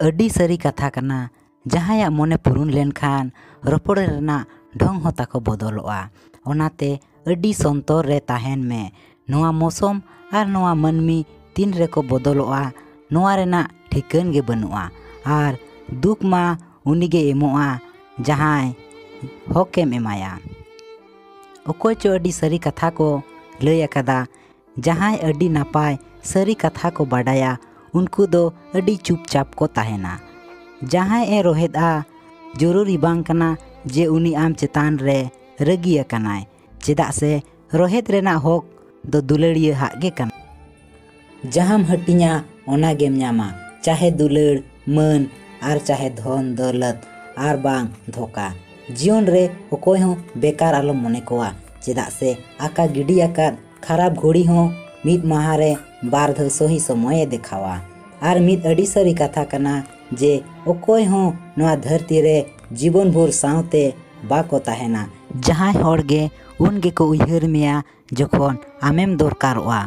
अडी सरी कथा कना जहाया मने पुरुन लेनखान रोपड़ रेना ढंग हो ताको बदलोआ। ओनाते अडी संतर रे ताहेन में नोआ मौसम और नोआ मनमी तीन रे को बदलोआ नोआ रेना ठिकान गे बनुआ। और दुख मा उनिगे एमोआ जहाय हकेम एमाया। अकोय चो अडी सरी कथा को लय अकदा जहाय अडी नापाय सरी कथा को बाडाया उनको दो अडी चुपचाप को ताहेना। जहाय ए रोहेदा जरूरी बांग कना जे उनी आम चेतान रे रगी अकनाय चेदा से रोहेद रेना हक दो दुलड़िया हागे कना। जहाम हटिया ओना गेम न्यामा चाहे दुलड़ मन आर चाहे धन दौलत आर बांग धोखा। जीवन रे अकोय हो बेकार आलो मने कोआ चेदा से आका गिडी आकाद खराब घोड़ी हो मिद महारे बार ध सही समय देखावा। आर मिद अडी सरी कथा कना जे अकोय हो नोआ धरती रे जीवन भर सावते बाको ताहेना। जहाय होड़ गे उन गे को उयहर मेया जखन आमेम दरकारोआ।